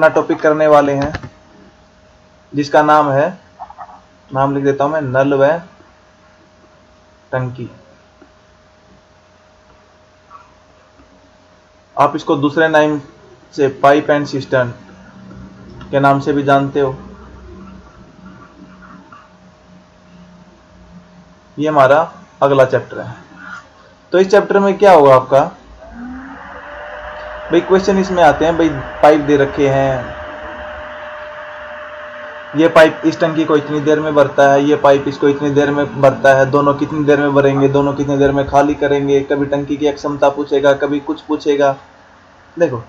अपना टॉपिक करने वाले हैं, जिसका नाम है, नाम लिख देता हूं मैं, नल व टंकी। आप इसको दूसरे नाम से पाइप एंड सिस्टम के नाम से भी जानते हो। ये हमारा अगला चैप्टर है। तो इस चैप्टर में क्या होगा आपका, भाई क्वेश्चन इसमें आते हैं, भाई पाइप दे रखे हैं, ये पाइप इस टंकी को इतनी देर में भरता है, ये पाइप इसको इतनी देर में भरता है, दोनों कितनी देर में भरेंगे, दोनों कितनी देर में खाली करेंगे, कभी टंकी की अक्षमता पूछेगा, कभी कुछ पूछेगा। देखो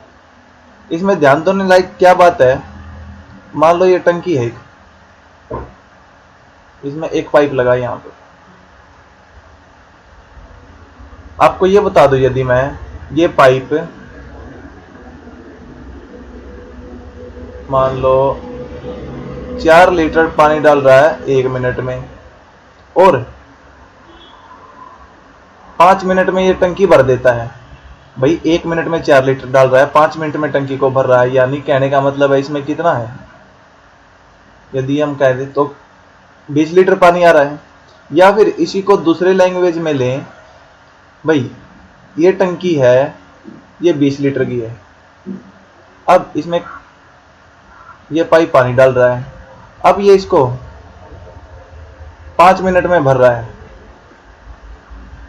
इसमें ध्यान देने लायक क्या बात है, मान लो ये टंकी है, इसमें एक पाइप लगा यहाँ पे, आपको ये बता दो, यदि मैं ये पाइप मान लो 4 लीटर पानी डाल रहा है 1 मिनट में, और 5 मिनट में ये टंकी भर देता है। भाई 1 मिनट में 4 लीटर डाल रहा है, 5 मिनट में टंकी को भर रहा है, यानी कहने का मतलब है इसमें कितना है, यदि हम कह दें तो 20 लीटर पानी आ रहा है। या फिर इसी को दूसरे लैंग्वेज में लें, भाई ये टंकी है, ये 20 लीटर की है, अब इसमें ये पाइप पानी डाल रहा है, अब ये इसको 5 मिनट में भर रहा है,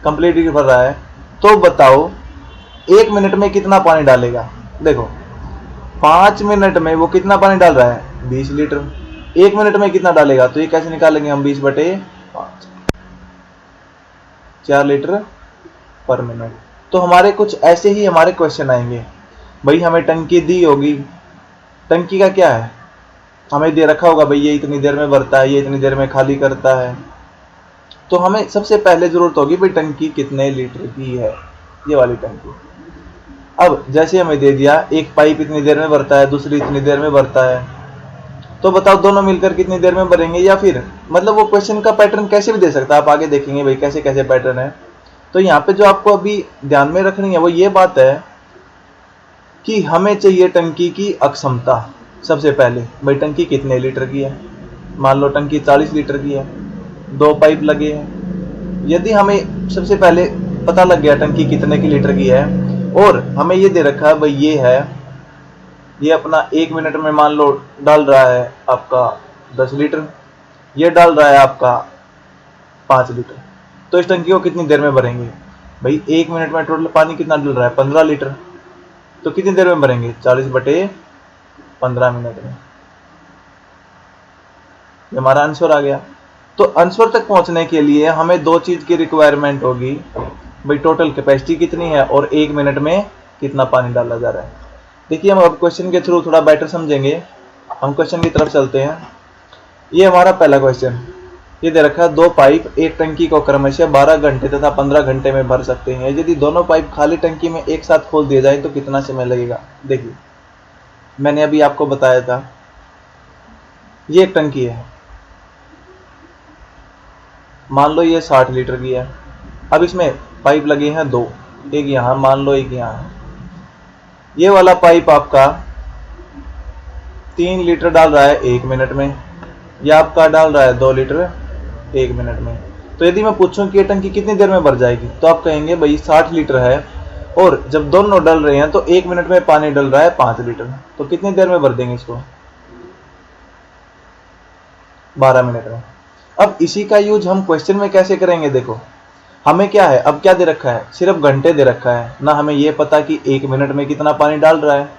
कंप्लीटली भर रहा है। तो बताओ 1 मिनट में कितना पानी डालेगा। देखो 5 मिनट में वो कितना पानी डाल रहा है, 20 लीटर, 1 मिनट में कितना डालेगा, तो ये कैसे निकालेंगे हम, 20/5, 4 लीटर पर मिनट। तो हमारे कुछ ऐसे ही हमारे क्वेश्चन आएंगे। भाई हमें टंकी दी होगी, टंकी का क्या है, हमें दे रखा होगा भाई ये इतनी देर में भरता है, ये इतनी देर में खाली करता है। तो हमें सबसे पहले जरूरत होगी भाई टंकी कितने लीटर की है, ये वाली टंकी। अब जैसे हमें दे दिया एक पाइप इतनी देर में भरता है, दूसरी इतनी देर में भरता है, तो बताओ दोनों मिलकर कितनी देर में भरेंगे। या फिर मतलब वो क्वेश्चन का पैटर्न कैसे भी दे सकता है, आप आगे देखेंगे भाई कैसे कैसे पैटर्न है। तो यहाँ पे जो आपको अभी ध्यान में रखनी है वो ये बात है कि हमें चाहिए टंकी की अक्षमता। सबसे पहले भाई टंकी कितने लीटर की है, मान लो टंकी 40 लीटर की है, 2 पाइप लगे हैं। यदि हमें सबसे पहले पता लग गया टंकी कितने की लीटर की है, और हमें ये दे रखा है भाई ये है, ये अपना 1 मिनट में मान लो डाल रहा है आपका 10 लीटर, ये डाल रहा है आपका 5 लीटर, तो इस टंकी को कितनी देर में भरेंगे। भाई 1 मिनट में टोटल पानी कितना डल रहा है, 15 लीटर, तो कितनी देर में भरेंगे, 40/15 मिनट में। ये हमारा आंसर आ गया। तो आंसर तक पहुंचने के लिए हमें 2 चीज की रिक्वायरमेंट होगी, भाई टोटल कैपेसिटी कितनी है और 1 मिनट में कितना पानी डाला जा रहा है। देखिए हम अब क्वेश्चन के थ्रू थोड़ा बेटर समझेंगे, हम क्वेश्चन की तरफ चलते हैं। ये हमारा पहला क्वेश्चन, ये दे रखा है 2 पाइप एक टंकी को क्रमशः 12 घंटे तथा 15 घंटे में भर सकते हैं। यदि दोनों पाइप खाली टंकी में एक साथ खोल दिए जाए तो कितना समय लगेगा। देखिए मैंने अभी आपको बताया था, ये एक टंकी है, मान लो ये 60 लीटर की है। अब इसमें पाइप लगे हैं 2, एक यहाँ मान लो एक यहाँ। ये वाला पाइप आपका 3 लीटर डाल रहा है 1 मिनट में, या आपका डाल रहा है 2 लीटर 1 मिनट में। तो यदि मैं पूछूं कि ये टंकी कितनी देर में भर जाएगी, तो आप कहेंगे भाई 60 लीटर है, और जब दोनों डल रहे हैं तो 1 मिनट में पानी डल रहा है 5 लीटर, तो कितनी देर में भर देंगे इसको, 12 मिनट में। अब इसी का यूज हम क्वेश्चन में कैसे करेंगे। देखो हमें क्या है, अब क्या दे रखा है, सिर्फ घंटे दे रखा है, ना हमें ये पता कि 1 मिनट में कितना पानी डाल रहा है,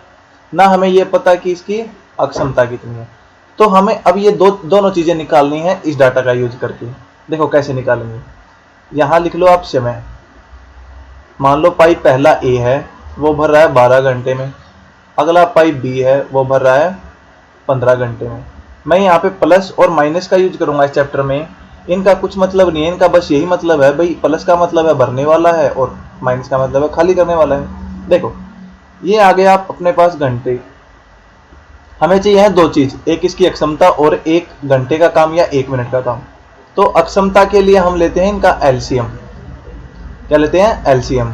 ना हमें ये पता कि इसकी अक्षमता कितनी है। तो हमें अब ये दोनों चीजें निकालनी है इस डाटा का यूज करके। देखो कैसे निकालेंगे, यहां लिख लो आप समय। मान लो पाइप पहला ए है, वो भर रहा है 12 घंटे में, अगला पाइप बी है, वो भर रहा है 15 घंटे में। मैं यहाँ पे प्लस और माइनस का यूज करूंगा इस चैप्टर में, इनका कुछ मतलब नहीं है, इनका बस यही मतलब है भाई, प्लस का मतलब है भरने वाला है और माइनस का मतलब है खाली करने वाला है। देखो ये आ गया आप अपने पास घंटे, हमें चाहिए है 2 चीज, एक इसकी अक्षमता और एक घंटे का काम या 1 मिनट का काम। तो अक्षमता के लिए हम लेते हैं इनका एलसीएम। क्या लेते हैं, एलसीएम,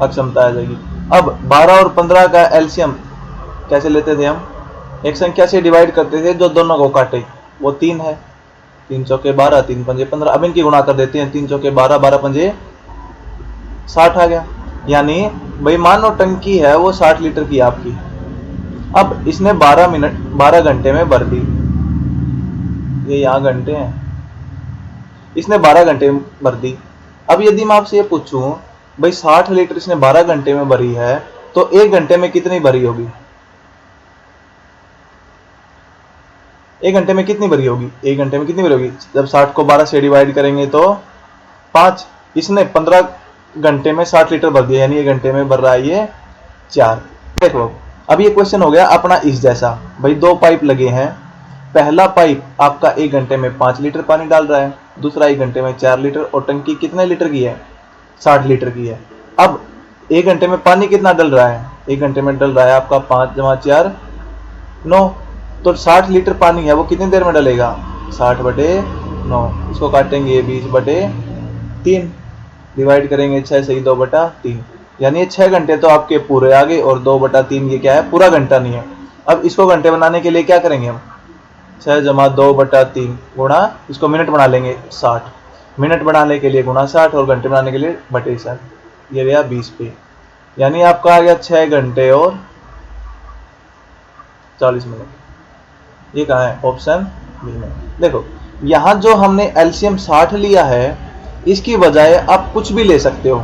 अक्षमता आ जाएगी। अब 12 और 15 का एलसीएम कैसे लेते थे हम? एक संख्या से डिवाइड करते थे जो दोनों को काटे, वो 3 है। 3 चौके 12, 3 पंजे 15। अब इनकी गुणा कर देते हैं, 3 चौके 12, 12 पंजे 60 आ गया। यानी भाई मानो टंकी है वो 60 लीटर की आपकी। अब इसने 12 घंटे में भर दी। ये यहाँ घंटे हैं, इसने 12 घंटे में भर दी। अब यदि मैं आपसे ये पूछूं भाई 60 लीटर इसने 12 घंटे में भरी है, तो 1 घंटे में कितनी भरी होगी? 1 घंटे में कितनी भरी होगी? 1 घंटे में कितनी भरी होगी? जब 60 को 12 से डिवाइड करेंगे तो 5। इसने 15 घंटे में 60 लीटर भर दिया, यानी 1 घंटे में भर रहा है ये 4। देखो अब ये क्वेश्चन हो गया अपना इस जैसा। भाई 2 पाइप लगे हैं, पहला पाइप आपका 1 घंटे में 5 लीटर पानी डाल रहा है, दूसरा 1 घंटे में 4 लीटर, और टंकी कितने लीटर की है? 60 लीटर की है। अब 1 घंटे में पानी कितना डल रहा है? 1 घंटे में डल रहा है आपका 5 जमा 4 9। तो 60 लीटर पानी है वो कितनी देर में डलेगा? 60 बटे 9। इसको काटेंगे 20/3, डिवाइड करेंगे 6 से 2/3, यानी ये 6 घंटे तो आपके पूरे आ गए, और 2/3 ये क्या है? पूरा घंटा नहीं है। अब इसको घंटे बनाने के लिए क्या करेंगे हम? 6 जमा 2/3 गुणा, इसको मिनट बना लेंगे 60, मिनट बनाने के लिए गुणा 60 और घंटे बनाने के लिए बटे 60, ये गया 20 पे। यानी आपका आ गया 6 घंटे और 40 मिनट। ये कहाँ है? ऑप्शन बी में। देखो यहाँ जो हमने एलसीएम 60 लिया है, इसकी बजाय आप कुछ भी ले सकते हो,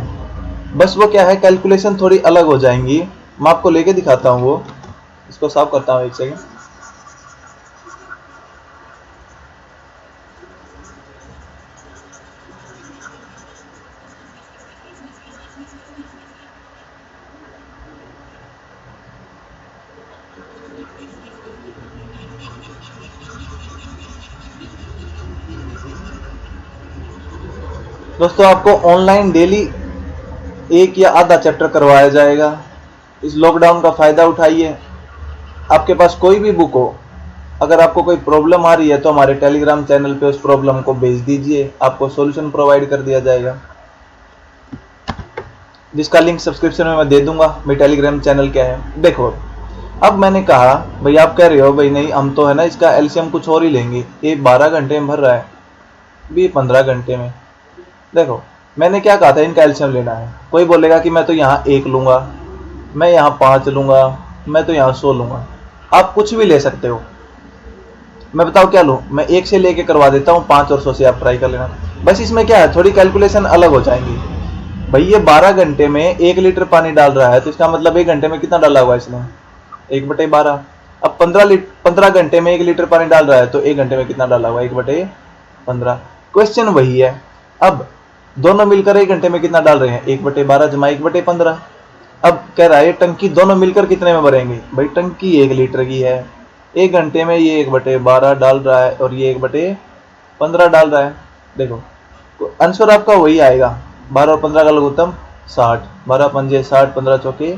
बस वो क्या है कैलकुलेशन थोड़ी अलग हो जाएंगी। मैं आपको लेके दिखाता हूँ वो, इसको साफ करता हूँ 1 सेकेंड। दोस्तों आपको ऑनलाइन डेली 1 या आधा चैप्टर करवाया जाएगा। इस लॉकडाउन का फायदा उठाइए। आपके पास कोई भी बुक हो, अगर आपको कोई प्रॉब्लम आ रही है तो हमारे टेलीग्राम चैनल पे उस प्रॉब्लम को भेज दीजिए, आपको सॉल्यूशन प्रोवाइड कर दिया जाएगा, जिसका लिंक सब्सक्रिप्शन में मैं दे दूंगा। मेरे टेलीग्राम चैनल क्या है देखो। अब मैंने कहा भाई आप कह रहे हो भाई नहीं हम तो है ना इसका एलसीएम कुछ और ही लेंगे, ये 12 घंटे में भर रहा है, भी 15 घंटे में। देखो मैंने क्या कहा था, इनका एलसीएम लेना है। कोई बोलेगा कि मैं तो यहाँ 1 लूंगा, मैं यहाँ 5 लूंगा, मैं तो यहाँ 100 लूंगा। आप कुछ भी ले सकते हो। मैं बताओ क्या लूँ? मैं 1 से लेके करवा देता हूँ, 5 और 100 से आप ट्राई कर लेना। बस इसमें क्या है, थोड़ी कैलकुलेशन अलग हो जाएंगी। भाई ये 12 घंटे में 1 लीटर पानी डाल रहा है, तो इसका मतलब 1 घंटे में कितना डाला हुआ है इसने? 1/12। अब 15 घंटे में 1 लीटर पानी डाल रहा है, तो 1 घंटे में कितना डाला हुआ है? 1/15। क्वेश्चन वही है। अब दोनों मिलकर 1 घंटे में कितना डाल रहे हैं? 1/12 जमा 1/15। अब कह रहा है टंकी दोनों मिलकर कितने में भरेंगे? भाई टंकी 1 लीटर की है, 1 घंटे में ये 1/12 डाल रहा है और ये 1/15 डाल रहा है। देखो आंसर आपका वही आएगा, 12 और 15 का लघुत्तम 60, 12 पंजे 60, 15 चौके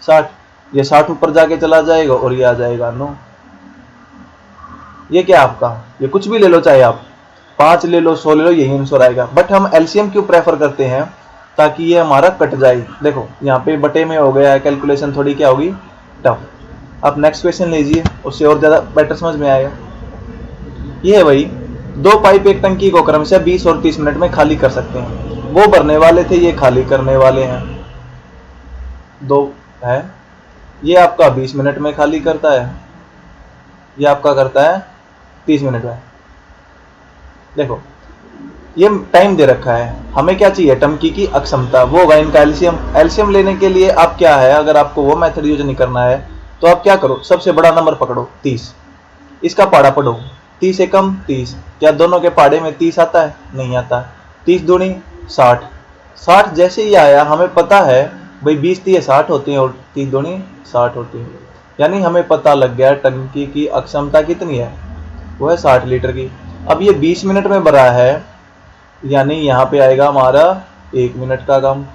60। ये 60 ऊपर जाके चला जाएगा और ये आ जाएगा 9। ये क्या आपका, ये कुछ भी ले लो, चाहे आप 5 ले लो, 100 ले लो, यही आंसर आएगा। बट हम एलसीएम क्यों प्रेफर करते हैं? ताकि ये हमारा कट जाए। देखो यहाँ पे बटे में हो गया है, कैलकुलेशन थोड़ी क्या होगी? टफ। आप नेक्स्ट क्वेश्चन लीजिए, उससे और ज्यादा बेटर समझ में आएगा। ये है भाई 2 पाइप एक टंकी को क्रमशः 20 और 30 मिनट में खाली कर सकते हैं। वो भरने वाले थे, ये खाली करने वाले हैं। 2 है, ये आपका 20 मिनट में खाली करता है, ये आपका करता है 30 मिनट में। देखो ये टाइम दे रखा है, हमें क्या चाहिए? टंकी की अक्षमता, वो होगा इनका एलसीएम। एलसीएम लेने के लिए आप क्या है, अगर आपको वो मेथड यूज नहीं करना है तो आप क्या करो, सबसे बड़ा नंबर पकड़ो 30, इसका पाड़ा पढ़ो 30 एकम 30। क्या दोनों के पाड़े में 30 आता है? नहीं आता। 30 दूनी 60, 60 जैसे ही आया हमें पता है भाई 20 30 60 होती है और 30 दूनी 60 होती है, यानी हमें पता लग गया टंकी की अक्षमता कितनी है, वो है 60 लीटर की। अब ये 20 मिनट में भरा है, यानी यहाँ पे आएगा हमारा 1 मिनट का काम।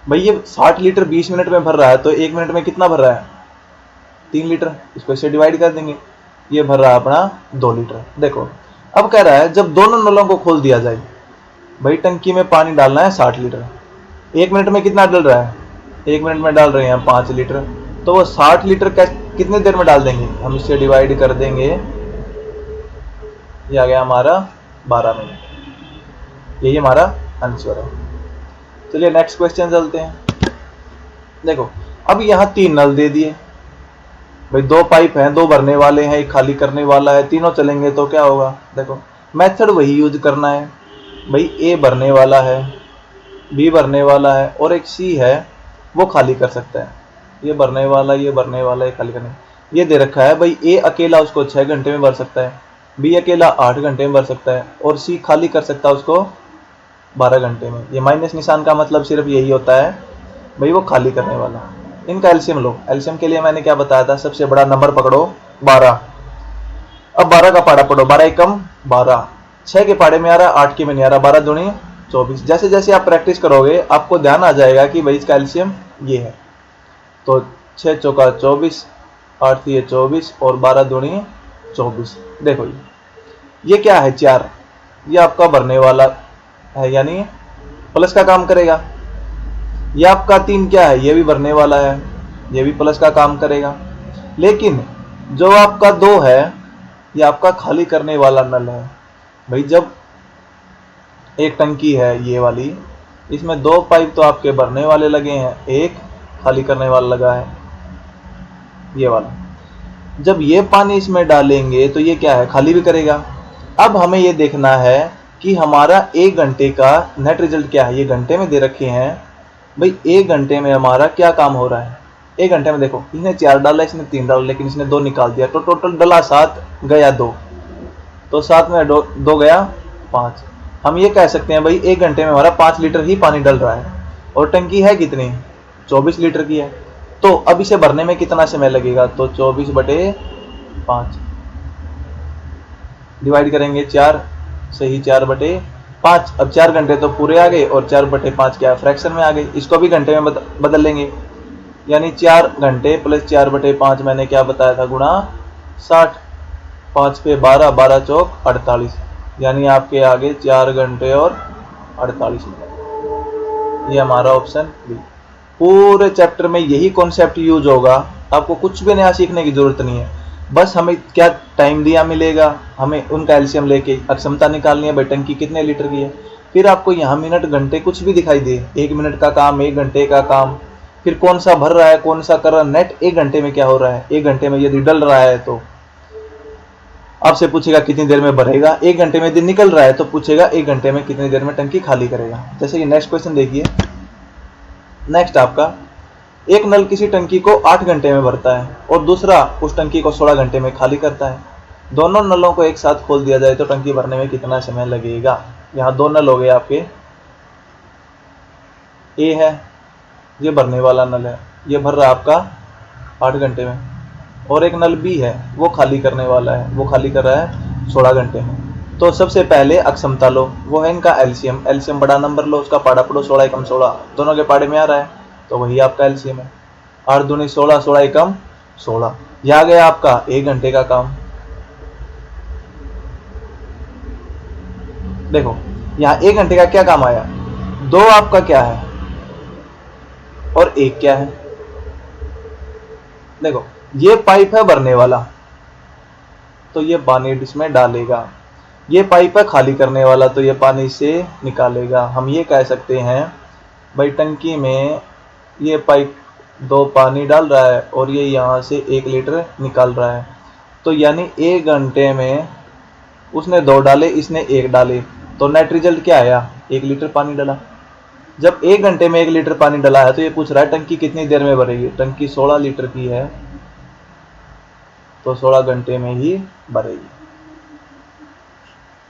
भाई ये 60 लीटर 20 मिनट में भर रहा है, तो 1 मिनट में कितना भर रहा है? 3 लीटर। इसको इससे डिवाइड कर देंगे, ये भर रहा है अपना 2 लीटर। देखो अब कह रहा है जब दोनों नलों को खोल दिया जाए, भाई टंकी में पानी डालना है 60 लीटर, 1 मिनट में कितना डल रहा है? 1 मिनट में डाल रहे हैं हम 5 लीटर, तो वो 60 लीटर कितने देर में डाल देंगे? हम इससे डिवाइड कर देंगे, ये आ गया हमारा 12 मिनट। यही हमारा आंसर है। चलिए नेक्स्ट क्वेश्चन चलते हैं। देखो अब यहाँ 3 नल दे दिए भाई, 2 पाइप हैं, 2 भरने वाले हैं, एक खाली करने वाला है, तीनों चलेंगे तो क्या होगा? देखो मेथड वही यूज करना है भाई, ए भरने वाला है, बी भरने वाला है और एक सी है वो खाली कर सकता है। ये भरने वाला, ये भरने वाला, ये खाली करने, ये दे रखा है भाई। ए अकेला उसको 6 घंटे में भर सकता है, बी अकेला 8 घंटे में भर सकता है और सी खाली कर सकता है उसको 12 घंटे में। ये माइनस निशान का मतलब सिर्फ यही होता है भाई, वो खाली करने वाला। इनका एलसीएम लो। एलसीएम के लिए मैंने क्या बताया था? सबसे बड़ा नंबर पकड़ो 12। अब 12 का पाड़ा पढ़ो, 12 एकम 12, 6 के पाड़े में आ रहा, 8 के में नहीं आ रहा, 12 दूनी 24। जैसे जैसे आप प्रैक्टिस करोगे आपको ध्यान आ जाएगा कि भाई इसका एलसीएम ये है। तो 6 चौका 24, 8 थी 24 और 12 दूनी 24। देखो ये क्या है? 4, ये आपका भरने वाला है यानी प्लस का काम करेगा। ये आपका 3 क्या है? ये भी भरने वाला है, ये भी प्लस का काम करेगा। लेकिन जो आपका 2 है ये आपका खाली करने वाला नल है भाई। जब एक टंकी है ये वाली, इसमें 2 पाइप तो आपके भरने वाले लगे हैं, एक खाली करने वाला लगा है ये वाला। जब ये पानी इसमें डालेंगे तो ये क्या है? खाली भी करेगा। अब हमें ये देखना है कि हमारा 1 घंटे का नेट रिजल्ट क्या है। ये घंटे में दे रखे हैं भाई, 1 घंटे में हमारा क्या काम हो रहा है? 1 घंटे में देखो इसने 4 डाला, इसने 3 डाला, लेकिन इसने 2 निकाल दिया, तो टोटल डला 7 गया 2, तो 7 में 2 गया 5। हम ये कह सकते हैं भाई 1 घंटे में हमारा 5 लीटर ही पानी डल रहा है और टंकी है कितनी? 24 लीटर की है। तो अब इसे भरने में कितना समय लगेगा? तो 24/5 डिवाइड करेंगे 4 से ही, 4/5। अब 4 घंटे तो पूरे आ गए और 4/5 क्या फ्रैक्शन में आ गए। इसको भी घंटे में बदल लेंगे, यानी 4 घंटे प्लस 4/5 मैंने क्या बताया था? गुणा 60। 5 पे 12, 12 चौक 48, यानी आपके आगे 4 घंटे और 48 मिनट। ये हमारा ऑप्शन बी। पूरे चैप्टर में यही कॉन्सेप्ट यूज होगा, आपको कुछ भी नया सीखने की जरूरत नहीं है। बस हमें क्या टाइम दिया मिलेगा, हमें उनका एलसीएम लेके अक्षमता निकालनी है भाई, टंकी कितने लीटर की है। फिर आपको यहाँ मिनट घंटे कुछ भी दिखाई दे, 1 मिनट का काम, 1 घंटे का काम, फिर कौन सा भर रहा है कौन सा कर रहा है, नेट 1 घंटे में क्या हो रहा है। 1 घंटे में यदि डल रहा है तो आपसे पूछेगा कितनी देर में भरेगा। 1 घंटे में यदि निकल रहा है तो पूछेगा 1 घंटे में कितनी देर में टंकी खाली करेगा। जैसे कि नेक्स्ट क्वेश्चन देखिए। नेक्स्ट आपका, एक नल किसी टंकी को 8 घंटे में भरता है और दूसरा उस टंकी को 16 घंटे में खाली करता है। दोनों नलों को एक साथ खोल दिया जाए तो टंकी भरने में कितना समय लगेगा? यहाँ 2 नल हो गए आपके, ए है ये भरने वाला नल है, ये भर रहा है आपका 8 घंटे में, और एक नल बी है वो खाली करने वाला है, वो खाली कर रहा है 16 घंटे में। तो सबसे पहले अक्षमता लो, वो है इनका एलसीएम। एलसीएम बड़ा नंबर लो, उसका पाड़ा पढ़ो, 16 एकम 16 दोनों के पाड़े में आ रहा है, तो वही आपका एलसीएम है। 8 दूनी 16, 16 एकम 16, यह आ गया आपका 1 घंटे का काम। देखो यहाँ 1 घंटे का क्या काम आया? 2 आपका क्या है और 1 क्या है? देखो ये पाइप है भरने वाला, तो ये पानी इसमें डालेगा। ये पाइप है खाली करने वाला, तो ये पानी से निकालेगा। हम ये कह सकते हैं भाई टंकी में ये पाइप 2 पानी डाल रहा है और ये यहाँ से 1 लीटर निकाल रहा है। तो यानी 1 घंटे में उसने 2 डाले, इसने 1 डाले, तो नेट रिजल्ट क्या आया? 1 लीटर पानी डाला। जब 1 घंटे में 1 लीटर पानी डाला है तो ये पूछ रहा है टंकी कितनी देर में भरेगी। टंकी 16 लीटर की है तो 16 घंटे में ही भरेगी।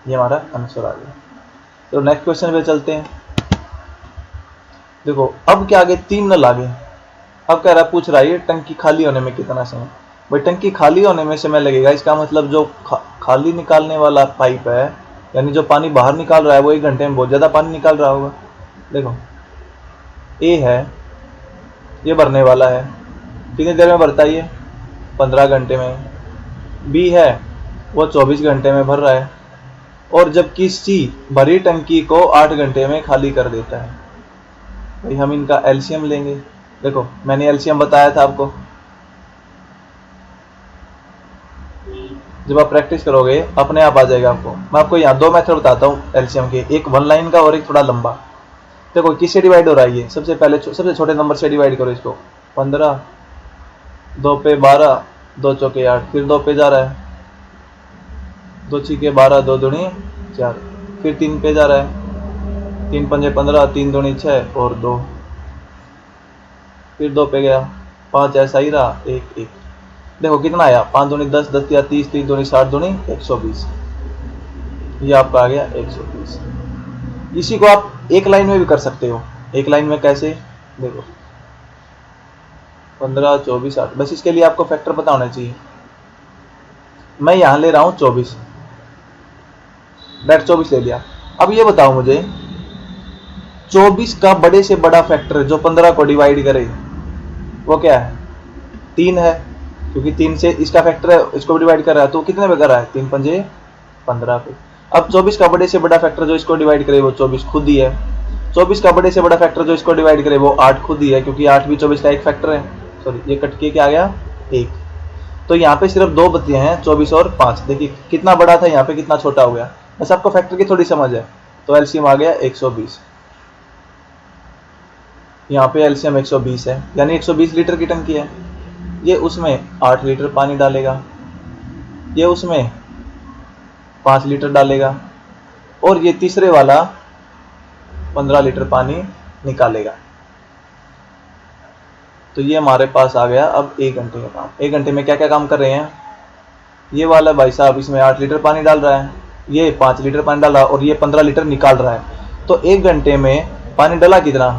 ये हमारा आंसर आ गया। तो नेक्स्ट क्वेश्चन पे चलते हैं। देखो अब क्या आगे 3 नल आगे। अब कह रहा पूछ रहा है टंकी खाली होने में कितना समय? भाई टंकी खाली होने में समय लगेगा, इसका मतलब जो खाली निकालने वाला पाइप है, यानी जो पानी बाहर निकाल रहा है, वो 1 घंटे में बहुत ज्यादा पानी निकाल रहा होगा। देखो ए है ये भरने वाला है, कितनी देर में भरता है ये? 15 घंटे में। बी है वो 24 घंटे में भर रहा है, और जबकि सी भरी टंकी को 8 घंटे में खाली कर देता है। भाई हम इनका एलसीएम लेंगे। देखो मैंने एलसीएम बताया था आपको, जब आप प्रैक्टिस करोगे अपने आप आ जाएगा आपको। मैं आपको यहाँ दो मेथड बताता हूँ एलसीएम के, एक वन लाइन का और एक थोड़ा लंबा। देखो किससे डिवाइड हो रहा है ये, सबसे पहले सबसे छोटे नंबर से डिवाइड करो इसको। 15, 2 पे 12, 2 चौके 8, फिर 2 पे जा रहा है, 2 छीके 12, 2 दूनी 4, फिर 3 पे जा रहा है, 3 पंजे 15, 3 दूनी 6 और 2, फिर 2 पे गया, 5 ऐसा ही रहा, 1 1। देखो कितना आया, 5 दूनी 10, 10 या 30, 30 दूनी 60, दूनी 120। ये आपका आ गया 120। इसी को आप एक लाइन में भी कर सकते हो। एक लाइन में कैसे, देखो 15, 24, 8, बस इसके लिए आपको फैक्टर पता होना चाहिए। मैं यहां ले रहा हूं 24, डायरेक्ट 24 ले लिया। अब ये बताओ मुझे 24 का बड़े से बड़ा फैक्टर जो 15 को डिवाइड करे वो क्या है, 3 है, क्योंकि 3 से इसका फैक्टर है, इसको डिवाइड कर रहा है, तो कितने पे कर रहा है, 3 पंजे 15 पे। अब 24 का बड़े से बड़ा फैक्टर जो इसको डिवाइड करे वो 24 खुद ही है। 24 का बड़े से बड़ा फैक्टर जो इसको डिवाइड करे वो 8 खुद ही है, क्योंकि 8 भी 24 का एक फैक्टर है। सॉरी ये कट के क्या आ गया, 1। तो यहाँ पे सिर्फ दो बचे हैं, 24 और 5। देखिए कितना बड़ा था, यहाँ पे कितना छोटा हो गया। बस आपको फैक्टर की थोड़ी समझ है। तो एलसीएम आ गया 120। यहाँ पे एलसीएम 120 है, यानी 120 लीटर की टंकी है। ये उसमें 8 लीटर पानी डालेगा, ये उसमें 5 लीटर डालेगा, और ये तीसरे वाला 15 लीटर पानी निकालेगा। तो ये हमारे पास आ गया अब 1 घंटे का काम। 1 घंटे में क्या क्या काम कर रहे हैं, ये वाला भाई साहब इसमें 8 लीटर पानी डाल रहा है, ये 5 लीटर पानी डाल रहा है, और ये 15 लीटर निकाल रहा है। तो 1 घंटे में पानी डाला कितना,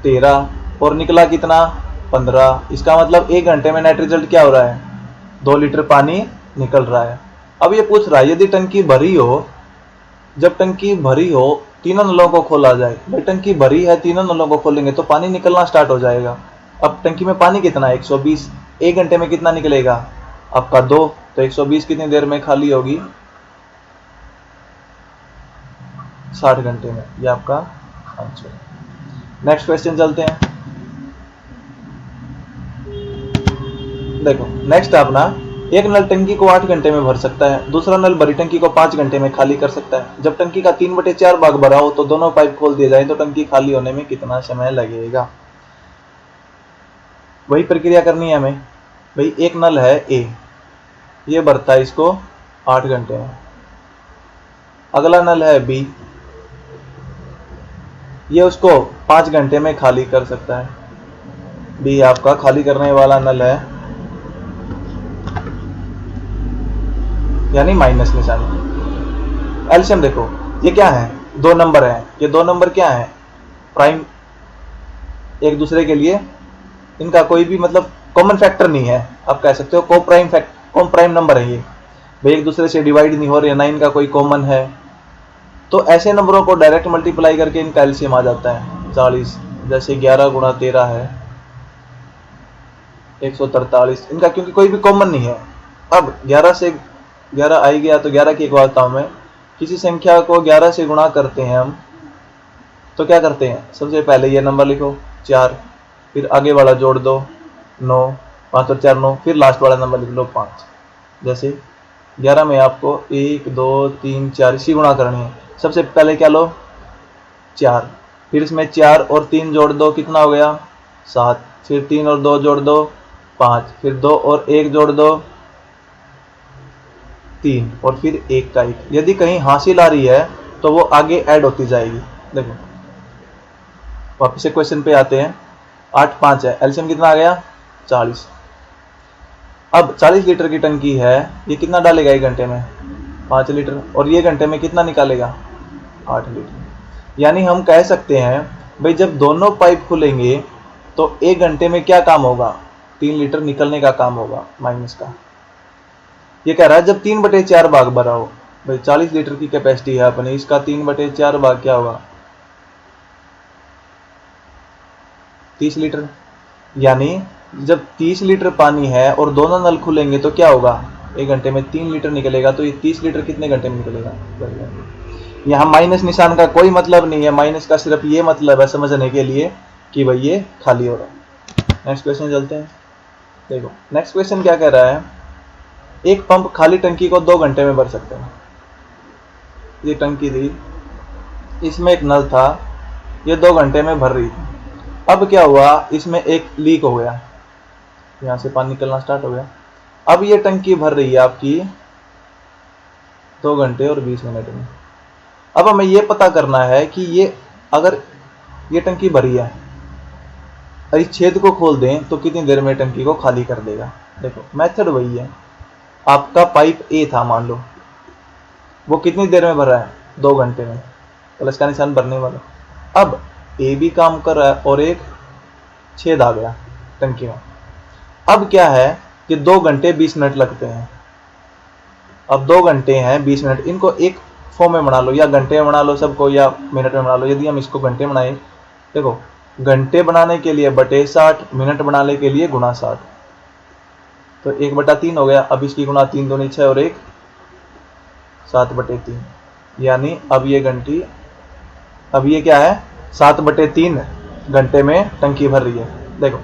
13, और निकला कितना, 15। इसका मतलब 1 घंटे में नेट रिजल्ट क्या हो रहा है, 2 लीटर पानी निकल रहा है। अब ये पूछ रहा है यदि टंकी भरी हो, जब टंकी भरी हो, तीनों नलों को खोला जाए। भाई टंकी भरी है, तीनों नलों को खोलेंगे तो पानी निकलना स्टार्ट हो जाएगा। अब टंकी में पानी कितना है, 120। 1 घंटे में कितना निकलेगा आपका 2, तो 120 कितनी देर में खाली होगी, 60 घंटे में। ये आपका आंसर। नेक्स्ट क्वेश्चन चलते हैं। देखो नेक्स्ट अपना, एक नल टंकी को 8 घंटे में भर सकता है, दूसरा नल भरी टंकी को 5 घंटे में खाली कर सकता है। जब टंकी का 3/4 भाग भरा हो तो दोनों पाइप खोल दिए जाए तो टंकी खाली होने में कितना समय लगेगा। वही प्रक्रिया करनी है हमें। भाई एक नल है ए, ये भरता है इसको 8 घंटे में। अगला नल है बी, ये उसको 5 घंटे में खाली कर सकता है। बी आपका खाली करने वाला नल है, यानी माइनस निशानी। एलसीएम देखो ये क्या है, 2 नंबर है, ये 2 नंबर क्या है, प्राइम, एक दूसरे के लिए इनका कोई भी मतलब कॉमन फैक्टर नहीं है, आप कह सकते हो को प्राइम नंबर है ये। भाई एक दूसरे से डिवाइड नहीं हो रहे, ना इनका कोई कॉमन है, तो ऐसे नंबरों को डायरेक्ट मल्टीप्लाई करके इनका एलसीएम आ जाता है 40। जैसे 11 गुणा 13 है 143, इनका क्योंकि कोई भी कॉमन नहीं है। अब 11 से 11 आ ही गया, तो 11 की एक बात बताऊं मैं, किसी संख्या को 11 से गुणा करते हैं हम तो क्या करते हैं, सबसे पहले ये नंबर लिखो 4, फिर आगे वाला जोड़ दो 9, 5 और 4 9, फिर लास्ट वाला नंबर लिख लो 5। जैसे 11 में आपको 1 2 3 4 इसी गुणा करनी है। सबसे पहले क्या लो 4, फिर इसमें 4 और 3 जोड़ दो, कितना हो गया 7, फिर 3 और 2 जोड़ दो 5, फिर 2 और 1 जोड़ दो 3, और फिर 1 का 1। यदि कहीं हासिल आ रही है तो वो आगे ऐड होती जाएगी। देखो वापस से क्वेश्चन पे आते हैं। 8 5 है, एलसीएम कितना आ गया 40। अब 40 लीटर की टंकी है, ये कितना डालेगा 1 घंटे में 5 लीटर, और ये घंटे में कितना निकालेगा 8 लीटर। यानी हम कह सकते हैं भाई जब दोनों पाइप खुलेंगे तो 1 घंटे में क्या काम होगा, 3 लीटर निकलने का काम होगा माइनस का। ये कह रहा है जब 3/4 भाग भरा हो, भाई 40 लीटर की कैपेसिटी है अपनी, इसका 3/4 भाग क्या होगा 30 लीटर। यानी जब 30 लीटर पानी है और दोनों नल खुलेंगे तो क्या होगा, 1 घंटे में 3 लीटर निकलेगा, तो ये 30 लीटर कितने घंटे में निकलेगा। यहाँ माइनस निशान का कोई मतलब नहीं है, माइनस का सिर्फ ये मतलब है समझने के लिए कि भाई ये खाली हो रहा है। नेक्स्ट क्वेश्चन चलते हैं। देखो नेक्स्ट क्वेश्चन क्या कह रहा है, एक पंप खाली टंकी को 2 घंटे में भर सकते हैं। ये टंकी थी, इसमें एक नल था, ये 2 घंटे में भर रही थी। अब क्या हुआ, इसमें एक लीक हो गया, यहाँ से पानी निकलना स्टार्ट हो गया। अब ये टंकी भर रही है आपकी 2 घंटे और 20 मिनट में। अब हमें ये पता करना है कि ये अगर ये टंकी भरी है और इस छेद को खोल दें तो कितनी देर में टंकी को खाली कर देगा। देखो मेथड वही है, आपका पाइप ए था मान लो, वो कितनी देर में भर रहा है, 2 घंटे में, प्लस का निशान भरने वाला। अब ए भी काम कर रहा है और एक छेद आ गया टंकी में। अब क्या है कि 2 घंटे 20 मिनट लगते हैं। अब 2 घंटे हैं 20 मिनट, इनको एक फॉर्म में बना लो, या घंटे में बना लो सबको, या मिनट में बना लो। यदि हम इसको घंटे बनाए, देखो घंटे बनाने के लिए बटे 60, मिनट बनाने के लिए गुणा 60, तो 1/3 हो गया। अब इसकी गुणा 3 दूनी 6 और 1 7/3, यानी अब ये घंटी, अब ये क्या है 7/3 घंटे में टंकी भर रही है। देखो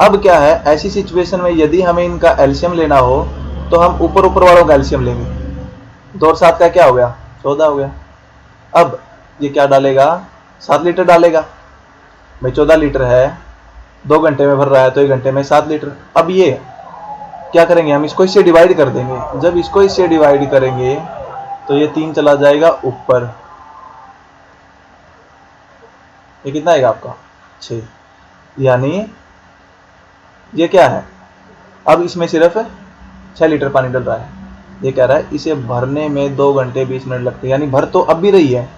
अब क्या है, ऐसी सिचुएशन में यदि हमें इनका एलसीएम लेना हो तो हम ऊपर ऊपर वालों का एलसीएम लेंगे। 2 और 7 का क्या हो गया, 14 हो गया। अब ये क्या डालेगा, 7 लीटर डालेगा। भाई 14 लीटर है, 2 घंटे में भर रहा है, तो 1 घंटे में 7 लीटर। अब ये क्या करेंगे, हम इसको इससे डिवाइड कर देंगे। जब इसको इससे डिवाइड करेंगे तो ये 3 चला जाएगा ऊपर, ये कितना आएगा आपका 6, यानी ये क्या है, अब इसमें सिर्फ 6 लीटर पानी डल रहा है। ये कह रहा है इसे भरने में 2 घंटे 20 मिनट लगते हैं, यानी भर तो अब भी रही है।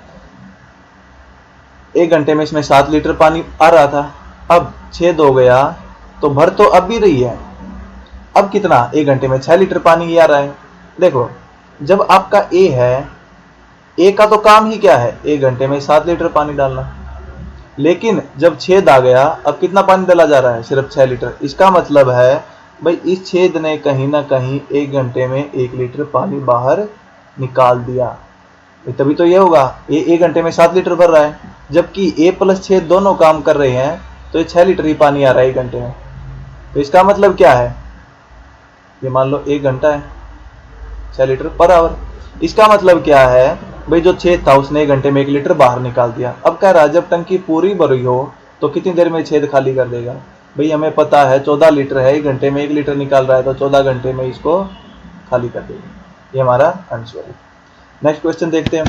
1 घंटे में इसमें 7 लीटर पानी आ रहा था, अब 6 हो गया, तो भर तो अब भी रही है। अब कितना, 1 घंटे में 6 लीटर पानी ही आ रहा है। देखो जब आपका ए है, ए का तो काम ही क्या है, 1 घंटे में 7 लीटर पानी डालना। लेकिन जब छेद आ गया, अब कितना पानी डाला जा रहा है, सिर्फ 6 लीटर। इसका मतलब है भाई इस छेद ने कहीं ना कहीं 1 घंटे में 1 लीटर पानी बाहर निकाल दिया। तभी तो ये होगा, ए 1 घंटे में 7 लीटर भर रहा है, जबकि ए प्लस छेद दोनों काम कर रहे हैं, तो ये 6 लीटर ही पानी आ रहा है 1 घंटे में। तो इसका मतलब क्या है, ये मान लो 1 घंटा है, 6 लीटर पर आवर। इसका मतलब क्या है, भाई जो छेद था उसने 1 घंटे में 1 लीटर बाहर निकाल दिया। अब कह रहा है जब टंकी पूरी भरी हो तो कितनी देर में छेद खाली कर देगा। भाई हमें पता है 14 लीटर है, 1 घंटे में 1 लीटर निकाल रहा है, तो 14 घंटे में इसको खाली कर देगा। ये हमारा आंसर है। नेक्स्ट क्वेश्चन देखते हैं।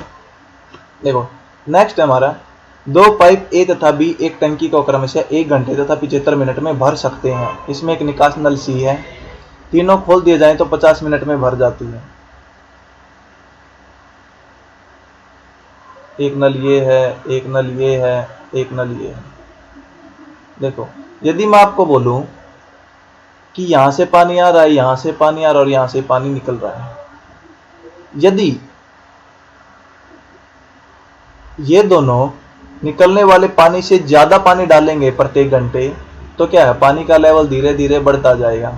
देखो नेक्स्ट है हमारा, 2 पाइप ए तथा बी एक टंकी को क्रमशः 1 घंटे तथा 75 मिनट में भर सकते हैं। इसमें एक निकास नल सी है, तीनों खोल दिए जाएं तो 50 मिनट में भर जाती है। एक नल ये है, एक नल ये है, एक नल ये है। देखो यदि मैं आपको बोलूं कि यहां से पानी आ रहा है, यहां से पानी आ रहा है और यहां से पानी निकल रहा है, यदि ये दोनों निकलने वाले पानी से ज्यादा पानी डालेंगे प्रत्येक घंटे, तो क्या है, पानी का लेवल धीरे धीरे बढ़ता जाएगा,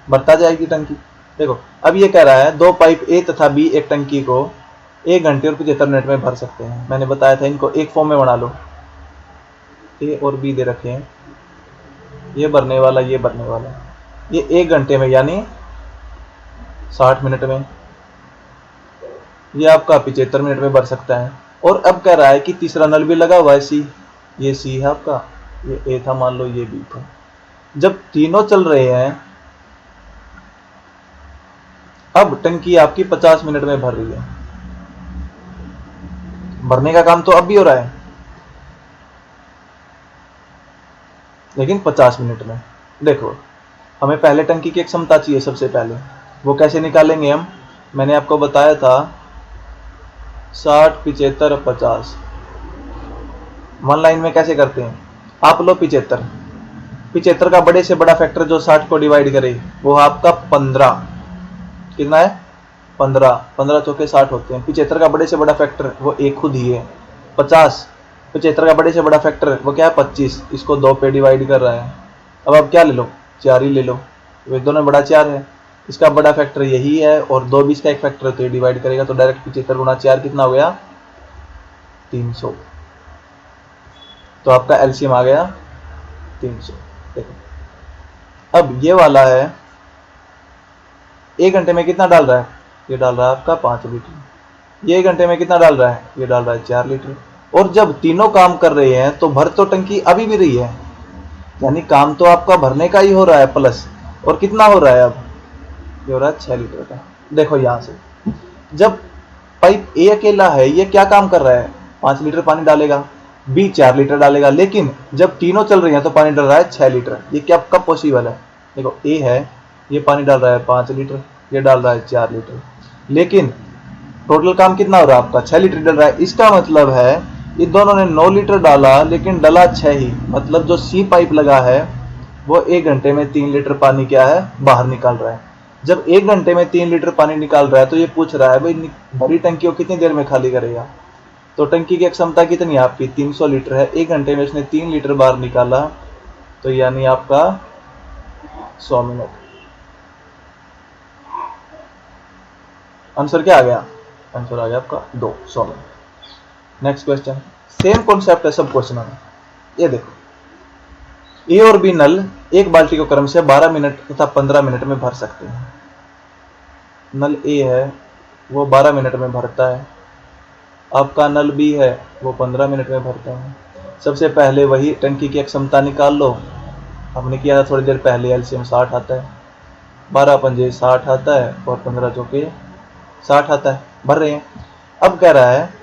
बढ़ता जाएगी टंकी। देखो अब ये कह रहा है 2 पाइप ए तथा बी एक टंकी को 1 घंटे और 75 मिनट में भर सकते हैं। मैंने बताया था इनको एक फॉर्म में बना लो, ए और बी दे रखे हैं, ये भरने वाला ये भरने वाला, ये 1 घंटे में यानी 60 मिनट में, ये आपका 75 मिनट में भर सकता है। और अब कह रहा है कि तीसरा नल भी लगा हुआ है सी, ये सी है आपका, ये ए था मान लो, ये बी था। जब तीनों चल रहे हैं, अब टंकी आपकी 50 मिनट में भर रही है। भरने का काम तो अब भी हो रहा है, लेकिन 50 मिनट में। देखो हमें पहले टंकी की एक क्षमता चाहिए सबसे पहले, वो कैसे निकालेंगे हम, मैंने आपको बताया था 60 75 50। वन लाइन में कैसे करते हैं, आप लो 75, 75 का बड़े से बड़ा फैक्टर जो 60 को डिवाइड करे वो आपका 15, कितना है 15, 15 चौके 60 होते हैं। 75 का बड़े से बड़ा फैक्टर वो एक खुद ही है 50, 75 का बड़े से बड़ा फैक्टर वो क्या है 25, इसको 2 पे डिवाइड कर रहा है। अब आप क्या ले लो, 4 ही ले लो, वे दोनों बड़ा 4 है, इसका बड़ा फैक्टर यही है और 2 भी इसका एक फैक्टर है, तो ये डिवाइड करेगा, तो डायरेक्ट 75 गुना 4 कितना हो गया 300। तो आपका एलसीएम आ गया 300। देखो अब ये वाला है 1 घंटे में कितना डाल रहा है, ये डाल रहा है आपका 5 लीटर। ये 1 घंटे में कितना डाल रहा है, ये डाल रहा है 4 लीटर। और जब तीनों काम कर रहे हैं तो भर तो टंकी अभी भी रही है, यानी काम तो आपका भरने का ही हो रहा है प्लस। और कितना हो रहा है अब, ये हो रहा है 6 लीटर का। देखो यहां से जब पाइप ए अकेला है ये क्या काम कर रहा है, 5 लीटर पानी डालेगा, बी 4 लीटर डालेगा, लेकिन जब तीनों चल रही हैं तो पानी डाल रहा है 6 लीटर। ये क्या कब पॉसिबल है, देखो ए है, ये पानी डाल रहा है 5 लीटर, ये डाल रहा है 4 लीटर, लेकिन टोटल काम कितना हो रहा है आपका 6 लीटर डल रहा है। इसका मतलब है ये दोनों ने 9 लीटर डाला लेकिन डला 6 ही, मतलब जो सी पाइप लगा है वो 1 घंटे में 3 लीटर पानी क्या है बाहर निकाल रहा है। जब 1 घंटे में 3 लीटर पानी निकाल रहा है तो ये पूछ रहा है भाई भरी टंकी को कितनी देर में खाली करेगा। तो टंकी की क्षमता कितनी है आपकी 300 लीटर है, 1 घंटे में इसने 3 लीटर बाहर निकाला, तो यानी आपका 100 मिनट। आंसर क्या आ गया, आंसर आ गया आपका 200 minute. Next question, same concept है सब क्वेश्चन में। ये देखो ए और बी नल एक बाल्टी को क्रम से 12 मिनट तथा 15 मिनट में भर सकते हैं। नल ए है वो 12 मिनट में भरता है, आपका नल बी है वो 15 मिनट में भरता है। सबसे पहले वही टंकी की क्षमता निकाल लो, हमने किया था थोड़ी देर पहले, एलसीएम 60 आता है, 12 पंजे 60 आता है और 15 चौके 60 आता है, भर रहे हैं। अब कह रहा है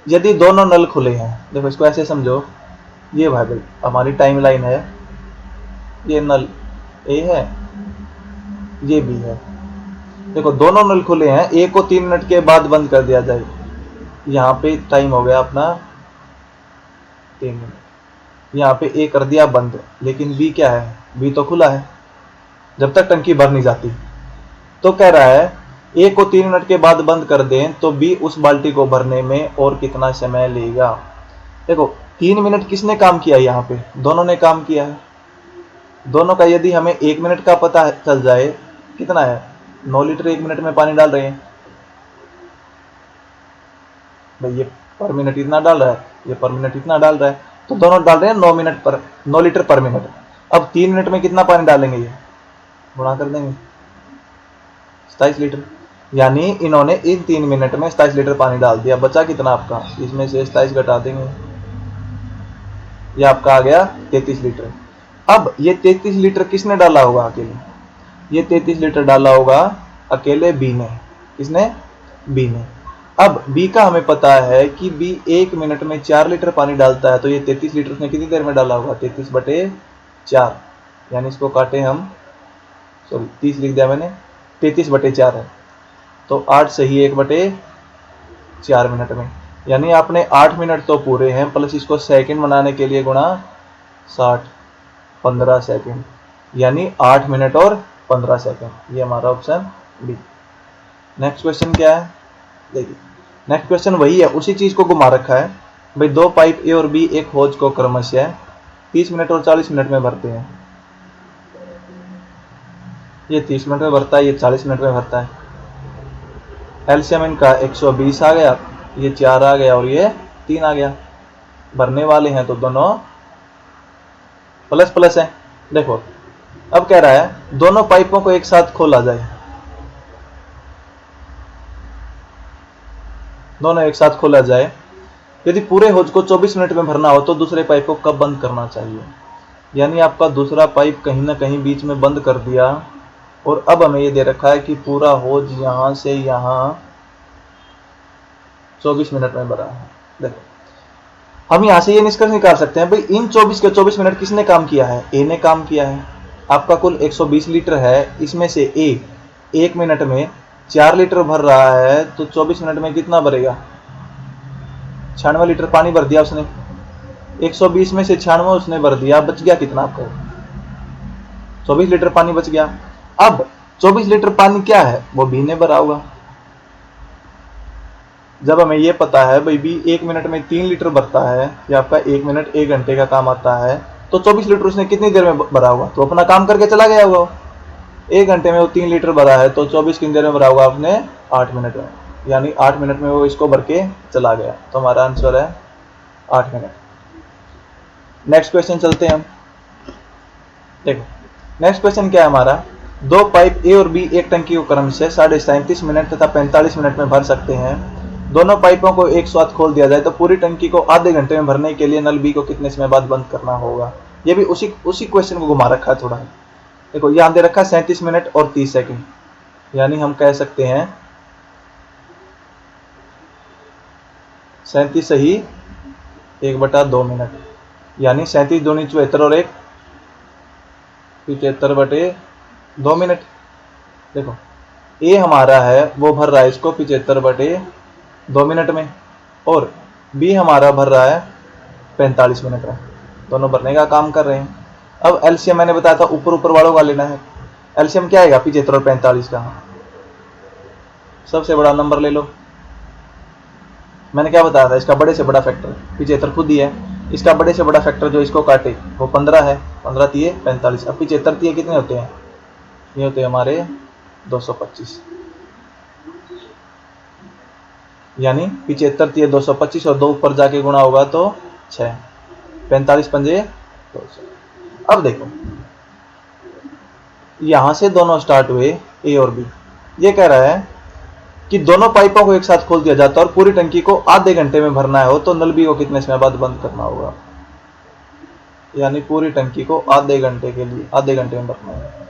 यदि दोनों नल खुले हैं, देखो इसको ऐसे समझो, ये भाई हमारी टाइमलाइन है, ये नल ए है ये बी है, देखो दोनों नल खुले हैं, ए को 3 मिनट के बाद बंद कर दिया जाए, यहाँ पे टाइम हो गया अपना 3 मिनट, यहाँ पे ए कर दिया बंद, लेकिन बी क्या है, बी तो खुला है जब तक टंकी भर नहीं जाती। तो कह रहा है ए को 3 मिनट के बाद बंद कर दें तो बी उस बाल्टी को भरने में और कितना समय लेगा। देखो 3 मिनट किसने काम किया, यहाँ पे दोनों ने काम किया है, दोनों का यदि हमें 1 मिनट का पता चल जाए, कितना है 9 लीटर 1 मिनट में पानी डाल रहे हैं, भाई ये पर मिनट इतना डाल रहा है, ये पर मिनट इतना डाल रहा है, तो दोनों डाल रहे हैं 9 लीटर पर मिनट। अब 3 मिनट में कितना पानी डालेंगे, ये गुणा कर देंगे 27 लीटर, यानी इन्होंने इन 3 मिनट में 27 लीटर पानी डाल दिया। बचा कितना आपका, इसमें से 27 घटा देंगे, ये आपका आ गया 33 लीटर। अब ये 33 लीटर किसने डाला होगा अकेले, ये 33 लीटर डाला होगा अकेले बी ने, किसने, बी ने। अब बी का हमें पता है कि बी 1 मिनट में 4 लीटर पानी डालता है, तो ये 33 लीटर उसने कितनी देर में डाला होगा 33/4, यानी इसको काटे हम, सॉरी 30 लिख दिया मैंने, 33/4 है, तो 8 सही 1/4 मिनट में, यानी आपने 8 मिनट तो पूरे हैं, प्लस इसको सेकंड बनाने के लिए गुणा 60, 15 सेकंड, यानी 8 मिनट और 15 सेकंड, ये हमारा ऑप्शन बी। नेक्स्ट क्वेश्चन क्या है, देखिए नेक्स्ट क्वेश्चन वही है, उसी चीज को घुमा रखा है भाई। 2 पाइप ए और बी एक होज को क्रमशः 30 मिनट और 40 मिनट में भरते हैं, ये 30 मिनट में भरता है, ये 40 मिनट में भरता है। एलसीएम इनका 120 आ गया, ये 4 आ गया और ये 3 आ गया, भरने वाले हैं तो दोनों प्लस प्लस है। देखो अब कह रहा है दोनों पाइपों को एक साथ खोला जाए, दोनों एक साथ खोला जाए, यदि पूरे होज को 24 मिनट में भरना हो तो दूसरे पाइप को कब बंद करना चाहिए। यानी आपका दूसरा पाइप कहीं ना कहीं बीच में बंद कर दिया, और अब हमें ये दे रखा है कि पूरा होज यहां से यहां 24 मिनट में भरा है। देखो हम यहां से ये निष्कर्ष निकाल सकते हैं भाई इन 24 के 24 मिनट किसने काम किया है, ए ने काम किया है। आपका कुल 120 लीटर है, इसमें से ए 1 मिनट में 4 लीटर भर रहा है, तो 24 मिनट में कितना भरेगा, 96 लीटर पानी भर दिया उसने, 120 में से 96 उसने भर दिया, बच गया कितना आपको 24 लीटर पानी बच गया। अब 24 लीटर पानी क्या है, वो बी ने भरा होगा। जब हमें ये पता है भाई बी 1 मिनट में 3 लीटर भरता है, या आपका 1 मिनट 1 घंटे का काम आता है, तो 24 लीटर उसने कितनी देर में भरा होगा, तो अपना काम करके चला गया होगा। 1 घंटे में वो 3 लीटर भरा है, तो 24 कितनी देर में भरा होगा आपने? 8 मिनट में। यानी 8 मिनट में वो इसको भर के चला गया। तो हमारा आंसर है 8 मिनट। नेक्स्ट क्वेश्चन चलते हैं हम। देखो नेक्स्ट क्वेश्चन क्या है हमारा, दो पाइप ए और बी एक टंकी को क्रम से 37.5 मिनट तथा 45 मिनट में भर सकते हैं। दोनों पाइपों को एक साथ खोल दिया जाए तो पूरी टंकी को आधे घंटे में भरने के लिए नल बी को कितने समय बाद बंद करना होगा। ये भी उसी क्वेश्चन को घुमा रखा है थोड़ा। देखो यहाँ दे रखा है 37 मिनट और 30 सेकंड, यानी हम कह सकते हैं 37 सही 1/2 मिनट, यानी 37 दूनी 74 और 1 75/2 मिनट। देखो ए हमारा है वो भर रहा है इसको 75/2 मिनट में, और बी हमारा भर रहा है 45 मिनट में। दोनों भरने का काम कर रहे हैं। अब एलसीएम मैंने बताया था ऊपर वालों का लेना है। एलसीएम क्या आएगा 75 और 45 का? सबसे बड़ा नंबर ले लो। मैंने क्या बताया था, इसका बड़े से बड़ा फैक्टर 75 खुद ही है, इसका बड़े से बड़ा फैक्टर जो इसको काटे वो 15 है, 15 तिये 45। अब 75 तिये कितने होते हैं? ये होते हैं हमारे 225, यानी 75 तिये 225 और 2 ऊपर जाके गुणा होगा तो 6, 45 पंजे 200। अब देखो यहां से दोनों स्टार्ट हुए ए और बी। ये कह रहा है कि दोनों पाइपों को एक साथ खोल दिया जाता है और पूरी टंकी को आधे घंटे में भरना हो तो नल बी को कितने समय बाद बंद करना होगा। यानी पूरी टंकी को आधे घंटे में भरना है।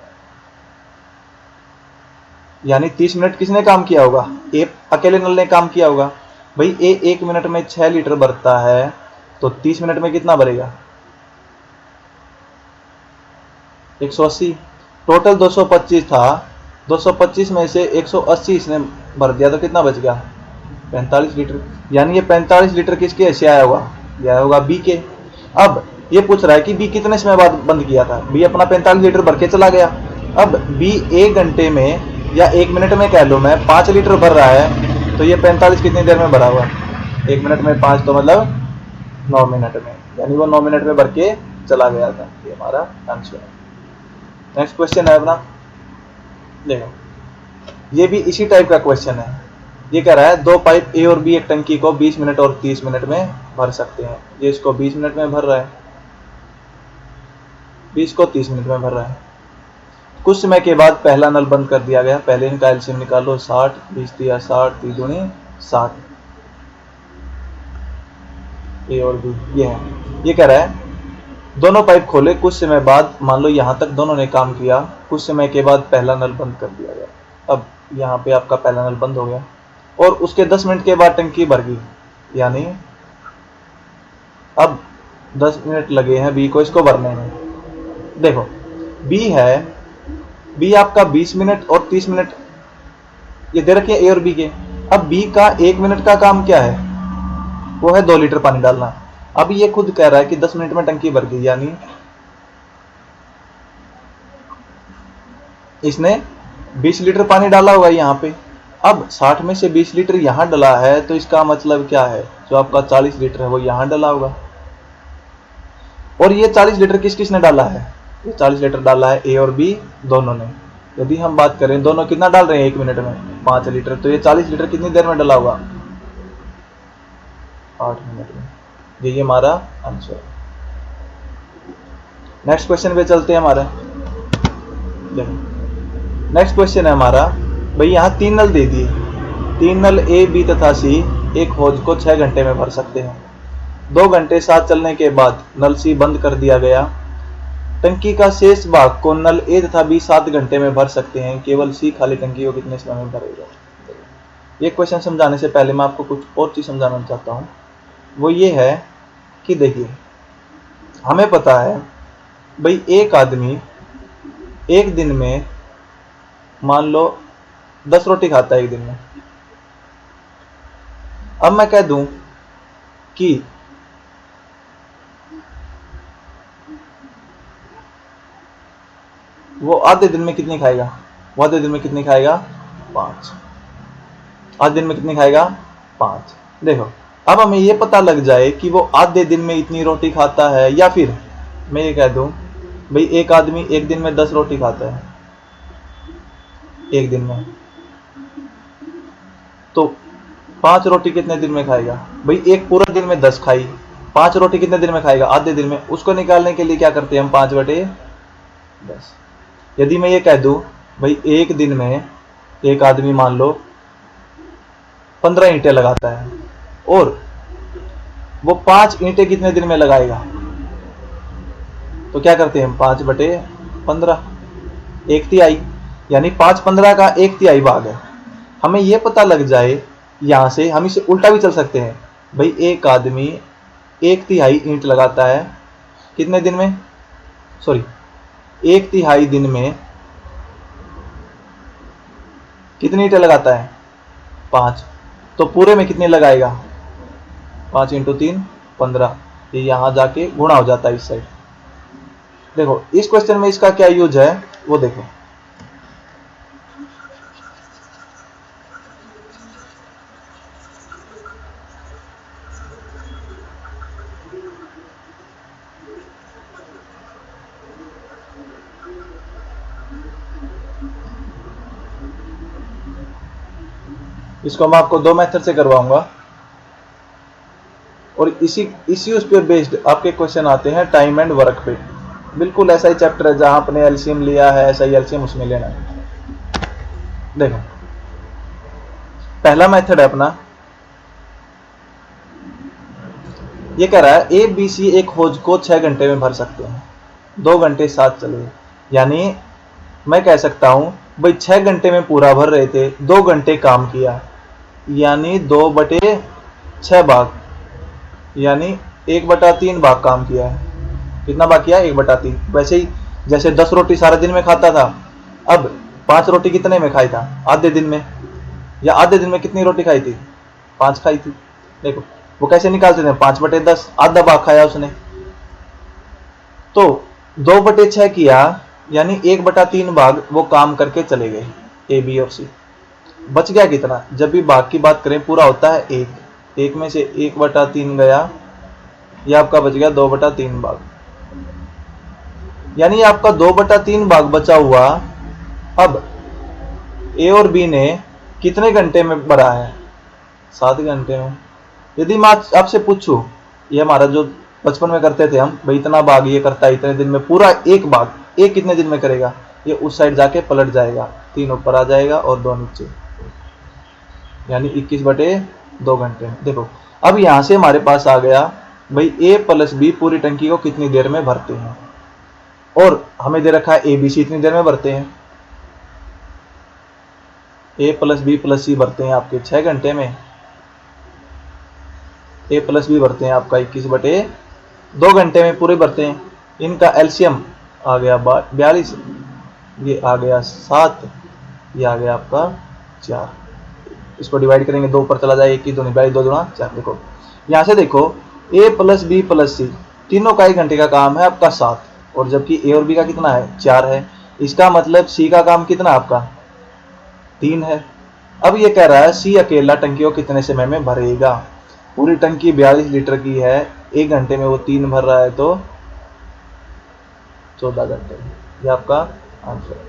यानी 30 मिनट किसने काम किया होगा? ए अकेले नल ने काम किया होगा। भाई ए 1 मिनट में 6 लीटर भरता है तो 30 मिनट में कितना भरेगा? 180। टोटल 225 था, 225 में से 180 इसने भर दिया तो कितना बच गया? 45 लीटर। यानी ये 45 लीटर किसके ऐसे आया होगा? यह आया होगा बी के। अब ये पूछ रहा है कि बी कितने समय बाद बंद किया था। बी अपना 45 लीटर भर के चला गया। अब बी 1 घंटे में या 1 मिनट में कह लो मैं 5 लीटर भर रहा है, तो ये 45 कितनी देर में भरा हुआ? 1 मिनट में 5 तो मतलब 9 मिनट में, यानी वो 9 मिनट में भर के चला गया था। ये हमारा आंसर है। नेक्स्ट क्वेश्चन है अपना। देखो ये भी इसी टाइप का क्वेश्चन है। ये कह रहा है दो पाइप ए और बी एक टंकी को 20 मिनट और 30 मिनट में भर सकते हैं। ये इसको 20 मिनट में भर रहा है, 20 को 30 मिनट में भर रहा है। कुछ समय के बाद पहला नल बंद कर दिया गया। पहले इनका एलसीएम निकालो। 60 20 दिया 60, 30 दूनी 60। ए और बी ये है। ये कह रहा है दोनों पाइप खोले, कुछ समय बाद, मान लो यहां तक दोनों ने काम किया, कुछ समय के बाद पहला नल बंद कर दिया गया। अब यहाँ पे आपका पहला नल बंद हो गया और उसके 10 मिनट के बाद टंकी भर गई। यानी अब 10 मिनट लगे हैं बी को इसको भरने में। देखो बी है, बी आपका 20 मिनट और 30 मिनट ये दे रखे ए और बी के। अब बी का 1 मिनट का काम क्या है? वो है 2 लीटर पानी डालना। अब ये खुद कह रहा है कि 10 मिनट में टंकी भर गई, यानी इसने 20 लीटर पानी डाला होगा यहाँ पे। अब 60 में से 20 लीटर यहाँ डला है तो इसका मतलब क्या है? जो आपका 40 लीटर है वो यहाँ डला होगा। और ये 40 लीटर किस किसने डाला है? ये 40 लीटर डाला है ए और बी दोनों ने। यदि हम बात करें दोनों कितना डाल रहे हैं 1 मिनट में? 5 लीटर। तो ये 40 लीटर कितनी देर में डला होगा? 8 मिनट में। ये हमारा आंसर है। नेक्स्ट क्वेश्चन पे चलते हैं हमारा। देखो नेक्स्ट क्वेश्चन है हमारा, भाई यहाँ 3 नल दे दिए। 3 नल ए बी तथा सी एक हौज को 6 घंटे में भर सकते हैं। 2 घंटे साथ चलने के बाद नल सी बंद कर दिया गया। टंकी का शेष भाग को नल ए तथा बी 7 घंटे में भर सकते हैं। केवल सी खाली टंकी को कितने समय में भरेगा? ये क्वेश्चन समझाने से पहले मैं आपको कुछ और चीज समझाना चाहता हूँ। वो ये है कि देखिए हमें पता है भाई एक आदमी एक दिन में मान लो 10 रोटी खाता है एक दिन में। अब मैं कह दूं कि वो आधे दिन में कितनी खाएगा? वो आधे दिन में कितनी खाएगा? 5। आधे दिन में कितनी खाएगा? 5। देखो अब हमें ये पता लग जाए कि वो आधे दिन में इतनी रोटी खाता है, या फिर मैं ये कह दूं भाई एक आदमी एक दिन में 10 रोटी खाता है। एक दिन में। तो 5 रोटी कितने दिन में खाएगा भाई? एक पूरा दिन में 10 खाई, 5 रोटी कितने दिन में खाएगा? आधे दिन में। उसको निकालने के लिए क्या करते हैं हम? 5/10। यदि मैं ये कह दूं भाई एक दिन में एक आदमी मान लो 15 ईंटें लगाता है और वो 5 ईंटें कितने दिन में लगाएगा? तो क्या करते हैं हम? 5/15, 1/3, यानी 5/15 का 1/3 भाग है। हमें यह पता लग जाए, यहां से हम इसे उल्टा भी चल सकते हैं भाई। एक आदमी 1/3 ईंट लगाता है कितने दिन में? सॉरी, 1/3 दिन में कितनी ईंटें लगाता है? 5। तो पूरे में कितने लगाएगा? 5 × 3 15। ये यहां जाके गुणा हो जाता है इस साइड। देखो इस क्वेश्चन में इसका क्या यूज है वो देखो। इसको मैं आपको 2 मेथड से करवाऊंगा और इसी उस पर बेस्ड आपके क्वेश्चन आते हैं टाइम एंड वर्क पे। बिल्कुल ऐसा ही चैप्टर है जहां आपने एलसीएम लिया है, ऐसा ही एलसीएम उसमें लेना है। देखो पहला मेथड है अपना, ये कह रहा है ए बी सी एक खोज को 6 घंटे में भर सकते हैं, 2 घंटे साथ चले। यानी मैं कह सकता हूं भाई 6 घंटे में पूरा भर रहे थे, 2 घंटे काम किया, यानी 2/6 भाग, यानी 1/3 भाग काम किया है। कितना भाग किया? 1/3। वैसे ही जैसे 10 रोटी सारे दिन में खाता था, अब 5 रोटी कितने में खाई था? आधे दिन में। या आधे दिन में कितनी रोटी खाई थी? 5 खाई थी। देखो वो कैसे निकालते थे? 5/10, आधा भाग खाया उसने। तो 2/6 किया, यानी 1/3 भाग वो काम करके चले गए, ए बी और सी। बच गया कितना? जब भी भाग की बात करें पूरा होता है 1, 1 में से 1/3 गया, ये आपका बच गया 2/3 भाग। यानी आपका 2/3 भाग बचा हुआ। अब ए और बी ने कितने घंटे में भरा है? 7 घंटे में। यदि मैं आपसे पूछूं, ये हमारा जो बचपन में करते थे हम भाई, इतना भाग ये करता है इतने दिन में, पूरा एक भाग एक कितने दिन में करेगा? ये उस साइड जाके पलट जाएगा, 3 ऊपर आ जाएगा और 2 नीचे, यानी 21/2 घंटे। देखो अब यहां से हमारे पास आ गया भाई ए प्लस बी पूरी टंकी को कितनी देर में भरते हैं, और हमें दे रखा है ए बी सी इतनी देर में भरते हैं। ए प्लस बी प्लस सी भरते हैं आपके 6 घंटे में, ए प्लस बी भरते हैं आपका 21/2 घंटे में पूरे भरते हैं। इनका एलसीएम आ गया 42, ये आ गया 7, ये आ गया आपका 4। इसको डिवाइड करेंगे, 2 ऊपर चला जाए, 1 की 2 42, 2 दूना 4। देखो यहां से देखो ए प्लस बी प्लस सी तीनों का 1 घंटे का काम है आपका 7, और जबकि ए और बी का कितना है? 4 है। इसका मतलब सी का काम कितना आपका? 3 है। अब ये कह रहा है सी अकेला टंकी को कितने समय में भरेगा? पूरी टंकी 42 लीटर की है, 1 घंटे में वो 3 भर रहा है, तो 14 घंटे। ये आपका आंसर।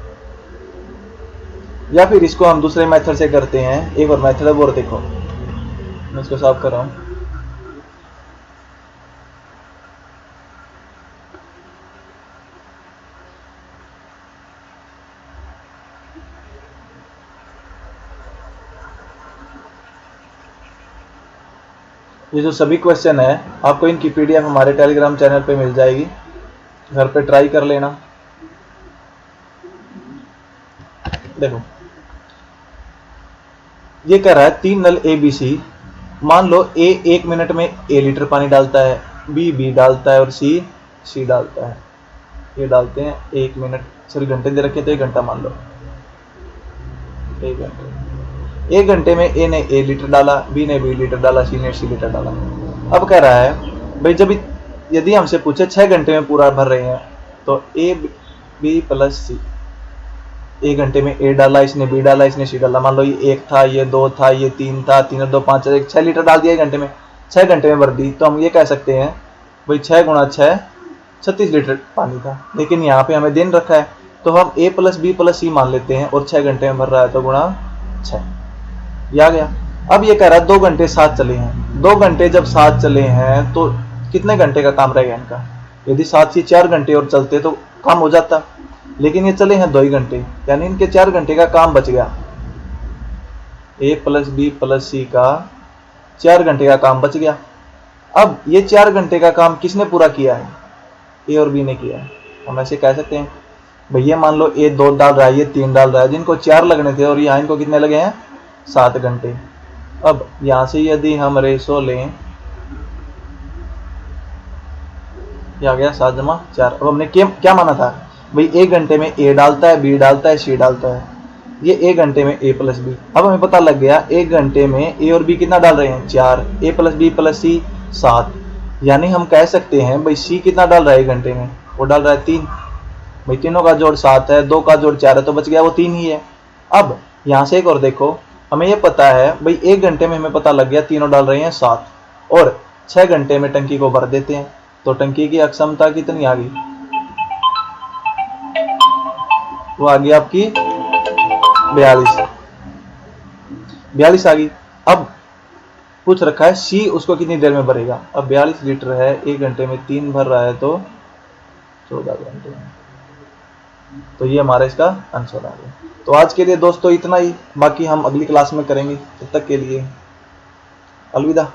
या फिर इसको हम दूसरे मेथड से करते हैं, एक और मेथड है वो देखो, मैं इसको साफ कर रहा हूं। ये जो सभी क्वेश्चन है आपको इनकी पीडीएफ हमारे टेलीग्राम चैनल पे मिल जाएगी, घर पे ट्राई कर लेना। देखो ये कह रहा है 3 नल ए बी सी, मान लो ए 1 मिनट में ए लीटर पानी डालता है, बी डालता है और सी डालता है। ये डालते हैं 1 मिनट, सॉरी घंटे दे रखे तो 1 घंटा मान लो, 1 घंटे। 1 घंटे में ए ने ए लीटर डाला, बी ने बी लीटर डाला, सी ने सी लीटर डाला। अब कह रहा है भाई जब यदि हमसे पूछे 6 घंटे में पूरा भर रहे हैं, तो ए बी प्लस सी, 1 घंटे में ए डाला, इसने बी डाला, इसने सी डाला। मान लो ये 1 था, ये 2 था, ये 3 था, 3 और 2 5, 6 लीटर डाल दिया 1 घंटे में, 6 घंटे में भर दी। तो हम ये कह सकते हैं भाई 6 × 6 36 लीटर पानी था। लेकिन यहाँ पे हमें दिन रखा है तो हम a प्लस बी प्लस सी मान लेते हैं और 6 घंटे में भर रहा है तो गुणा 6, ये आ गया। अब ये कह रहा है 2 घंटे साथ चले हैं, 2 घंटे जब साथ चले हैं तो कितने घंटे का काम रहेगा इनका? यदि साथ ही 4 घंटे और चलते तो काम हो जाता, लेकिन ये चले हैं 2 ही घंटे, यानी इनके 4 घंटे का काम बच गया। a प्लस बी प्लस सी का 4 घंटे का काम बच गया। अब ये 4 घंटे का काम किसने पूरा किया है? ए और बी ने किया है। हम ऐसे कह सकते हैं भैया मान लो ए 2 डाल रहा है, ये 3 डाल रहा है, जिनको 4 लगने थे और यहाँ इनको कितने लगे हैं? 7 घंटे। अब यहाँ से यदि हम रेशो लें, क्या आ गया 7 जमा 4। अब हमने क्या माना था भाई, 1 घंटे में ए डालता है, बी डालता है, सी डालता है, ये 1 घंटे में ए प्लस बी। अब हमें पता लग गया 1 घंटे में ए और बी कितना डाल रहे हैं? 4, ए प्लस बी प्लस सी 7, यानी हम कह सकते हैं भाई सी कितना डाल रहा है 1 घंटे में? वो डाल रहा है 3। भाई तीनों का जोड़ 7 है, 2 का जोड़ 4 है, तो बच गया वो 3 ही है। अब यहाँ से एक और देखो, हमें ये पता है भाई 1 घंटे में हमें पता लग गया तीनों डाल रहे हैं 7, और 6 घंटे में टंकी को भर देते हैं, तो टंकी की अक्षमता कितनी आ गई? वो आ गई आपकी 42 आ गई। अब पूछ रखा है सी उसको कितनी देर में भरेगा। अब 42 लीटर है, 1 घंटे में 3 भर रहा है तो 14 घंटे में, तो ये हमारा इसका आंसर आ गया। तो आज के लिए दोस्तों इतना ही, बाकी हम अगली क्लास में करेंगे। तब तक के लिए अलविदा।